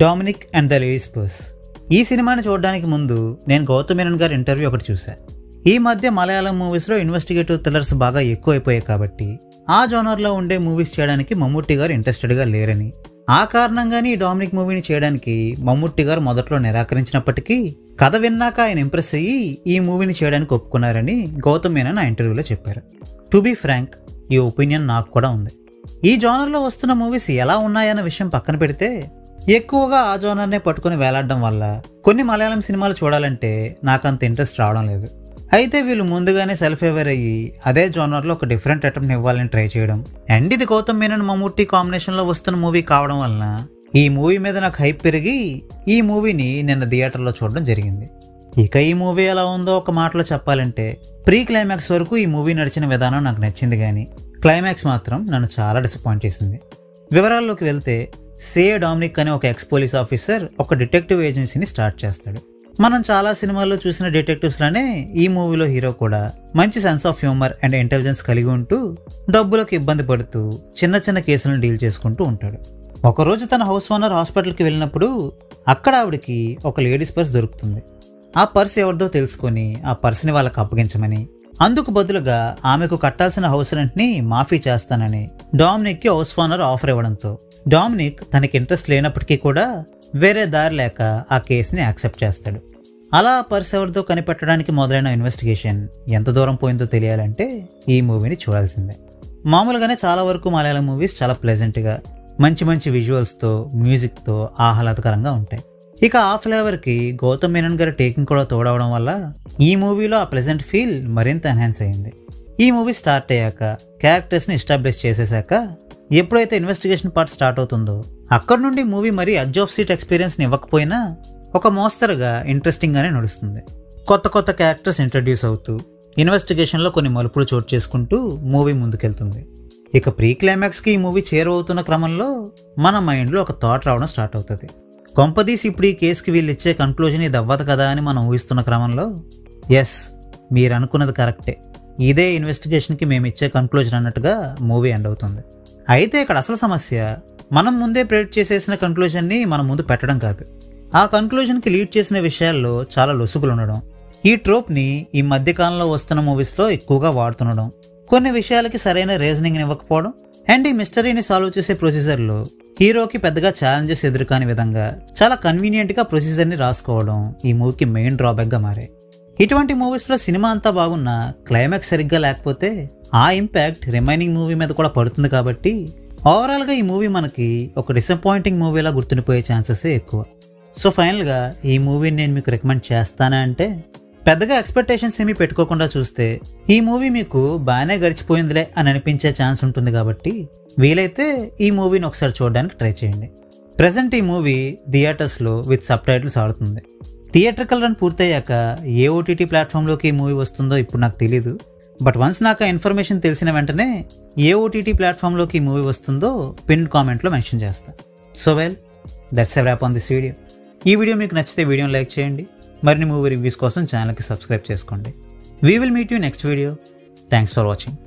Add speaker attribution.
Speaker 1: Dominic and the ladies purse. ఈ సినిమాని చూడడానికి ముందు నేను గౌతమ్ మీనన్ గారి ఇంటర్వ్యూ ఒకటి చూశాను. ఈ మధ్య మలయాళం మూవీస్లో ఇన్వెస్టిగేటివ్ థ్రిల్లర్స్ బాగా ఎక్కువైపోయాయి కాబట్టి ఆ జోనర్లో ఉండే మూవీస్ చేయడానికి మమ్ముట్టి గారు ఇంట్రెస్టెడ్గా లేరని, ఆ కారణంగానే ఈ డామినిక్ మూవీని చేయడానికి మమ్ముట్టి గారు మొదట్లో నిరాకరించినప్పటికీ కథ విన్నాక ఆయన ఇంప్రెస్ అయ్యి ఈ మూవీని చేయడానికి ఒప్పుకున్నారని గౌతమ్ మీనన్ ఆ ఇంటర్వ్యూలో చెప్పారు. టు బీ ఫ్రాంక్, ఈ ఒపీనియన్ నాకు కూడా ఉంది. ఈ జోనర్లో వస్తున్న మూవీస్ ఎలా ఉన్నాయన్న విషయం పక్కన పెడితే ఎక్కువగా ఆ జోనర్నే పట్టుకుని వేలాడడం వల్ల కొన్ని మలయాళం సినిమాలు చూడాలంటే నాకు అంత ఇంట్రెస్ట్ రావడం లేదు. అయితే వీళ్ళు ముందుగానే సెల్ఫ్ అవేర్ అయ్యి అదే జోనర్లో ఒక డిఫరెంట్ అటెంప్ట్ ఇవ్వాలని ట్రై చేయడం, అండ్ ఇది గౌతమ్ మీనన్ మమ్ముట్టి కాంబినేషన్లో వస్తున్న మూవీ కావడం వలన ఈ మూవీ మీద నాకు హైప్ పెరిగి ఈ మూవీని నిన్న థియేటర్లో చూడడం జరిగింది. ఇక ఈ మూవీ ఎలా ఉందో ఒక మాటలో చెప్పాలంటే ప్రీ క్లైమాక్స్ వరకు ఈ మూవీ నడిచిన విధానం నాకు నచ్చింది, కానీ క్లైమాక్స్ మాత్రం నన్ను చాలా డిసప్పాయింట్ చేసింది. వివరాల్లోకి వెళ్తే సిఏ డామినిక్ అనే ఒక ఎక్స్ పోలీస్ ఆఫీసర్ ఒక డిటెక్టివ్ ఏజెన్సీని స్టార్ట్ చేస్తాడు. మనం చాలా సినిమాల్లో చూసిన డిటెక్టివ్స్లోనే ఈ మూవీలో హీరో కూడా మంచి sense of humour and intelligence కలిగి ఉంటూ డబ్బులకు ఇబ్బంది పడుతూ చిన్న చిన్న కేసులను డీల్ చేసుకుంటూ ఉంటాడు. ఒకరోజు తన హౌస్ ఓనర్ హాస్పిటల్కి వెళ్ళినప్పుడు అక్కడ ఆవిడకి ఒక లేడీస్ పర్స్ దొరుకుతుంది. ఆ పర్స్ ఎవరిదో తెలుసుకొని ఆ పర్స్ని వాళ్ళకి అప్పగించమని, అందుకు బదులుగా ఆమెకు కట్టాల్సిన హౌస్ రెంట్ని మాఫీ చేస్తానని డామినిక్కి హౌస్ ఓనర్ ఆఫర్ ఇవ్వడంతో డామినిక్ తనకి ఇంట్రెస్ట్ లేనప్పటికీ కూడా వేరే దారి లేక ఆ కేసుని యాక్సెప్ట్ చేస్తాడు. అలా ఆ పర్స్ ఎవరితో కనిపెట్టడానికి మొదలైన ఇన్వెస్టిగేషన్ ఎంత దూరం పోయిందో తెలియాలంటే ఈ మూవీని చూడాల్సిందే. మామూలుగానే చాలా వరకు మలయాళం మూవీస్ చాలా ప్లెజెంట్గా మంచి మంచి విజువల్స్తో మ్యూజిక్తో ఆహ్లాదకరంగా ఉంటాయి. ఇక ఆ ఫ్లేవర్కి గౌతమ్ మీనన్ గారి టేకింగ్ కూడా తోడవడం వల్ల ఈ మూవీలో ఆ ప్లెజెంట్ ఫీల్ మరింత ఎన్హాన్స్ అయింది. ఈ మూవీ స్టార్ట్ అయ్యాక క్యారెక్టర్స్ని ఎస్టాబ్లిష్ చేసేసాక ఎప్పుడైతే ఇన్వెస్టిగేషన్ పార్ట్ స్టార్ట్ అవుతుందో అక్కడ నుండి మూవీ మరీ అడ్జ్ ఆఫ్ సీట్ ఎక్స్పీరియన్స్ని ఇవ్వకపోయినా ఒక మోస్తరుగా ఇంట్రెస్టింగ్గానే నడుస్తుంది. కొత్త కొత్త క్యారెక్టర్స్ ఇంట్రడ్యూస్ అవుతూ ఇన్వెస్టిగేషన్లో కొన్ని మలుపులు చోటు చేసుకుంటూ మూవీ ముందుకెళ్తుంది. ఇక ప్రీ క్లైమాక్స్కి ఈ మూవీ చేరువవుతున్న క్రమంలో మన మైండ్లో ఒక థాట్ రావడం స్టార్ట్ అవుతుంది. కొంపదీసి ఇప్పుడు ఈ కేసుకి వీళ్ళు ఇచ్చే కన్క్లూజన్ ఇది అవ్వదు కదా అని మనం ఊహిస్తున్న క్రమంలో ఎస్, మీరు అనుకున్నది కరెక్టే, ఇదే ఇన్వెస్టిగేషన్కి మేము ఇచ్చే కన్క్లూజన్ అన్నట్టుగా మూవీ ఎండ్ అవుతుంది. అయితే ఇక్కడ అసలు సమస్య మనం ముందే ప్రెడిక్ట్ చేసేసిన కన్క్లూజన్ని మనం ముందు పెట్టడం కాదు, ఆ కన్క్లూజన్కి లీడ్ చేసిన విషయాల్లో చాలా లొసుగులు ఉండడం, ఈ ట్రోప్ని ఈ మధ్యకాలంలో వస్తున్న మూవీస్లో ఎక్కువగా వాడుతుండడం, కొన్ని విషయాలకి సరైన రీజనింగ్ని ఇవ్వకపోవడం, అండ్ ఈ మిస్టరీని సాల్వ్ చేసే ప్రొసీజర్లో హీరోకి పెద్దగా ఛాలెంజెస్ ఎదురుకాని విధంగా చాలా కన్వీనియంట్గా ప్రొసీజర్ని రాసుకోవడం ఈ మూవీకి మెయిన్ డ్రాబ్యాక్గా మారాయి. ఇటువంటి మూవీస్లో సినిమా అంతా బాగున్నా క్లైమాక్స్ సరిగ్గా లేకపోతే ఆ ఇంపాక్ట్ రిమైనింగ్ మూవీ మీద కూడా పడుతుంది. కాబట్టి ఓవరాల్గా ఈ మూవీ మనకి ఒక డిసప్పాయింటింగ్ మూవీలా గుర్తుండిపోయే ఛాన్సెసే ఎక్కువ. సో ఫైనల్గా ఈ మూవీని నేను మీకు రికమెండ్ చేస్తానా అంటే పెద్దగా ఎక్స్పెక్టేషన్స్ ఏమీ పెట్టుకోకుండా చూస్తే ఈ మూవీ మీకు బాగానే గడిచిపోయిందిలే అని అనిపించే ఛాన్స్ ఉంటుంది. కాబట్టి వీలైతే ఈ మూవీని ఒకసారి చూడడానికి ట్రై చేయండి. ప్రజెంట్ ఈ మూవీ థియేటర్స్లో విత్ సబ్ టైటిల్స్ ఆడుతుంది. థియేట్రికల్ రన్ పూర్తయ్యాక ఏ ఓటీటీ ప్లాట్ఫామ్లోకి ఈ మూవీ వస్తుందో ఇప్పుడు నాకు తెలీదు. బట్ వన్స్ నాకు ఆ ఇన్ఫర్మేషన్ తెలిసిన వెంటనే ఏ ఓటీటీ ప్లాట్ఫామ్లోకి ఈ మూవీ వస్తుందో పిన్ కామెంట్లో మెన్షన్ చేస్తాను. So well, that's a wrap on this video. ఈ వీడియో మీకు నచ్చితే వీడియోని లైక్ చేయండి. మరిన్ని మూవీ రివ్యూస్ కోసం ఛానల్కి సబ్స్క్రైబ్ చేసుకోండి. We will meet you next video. Thanks for watching.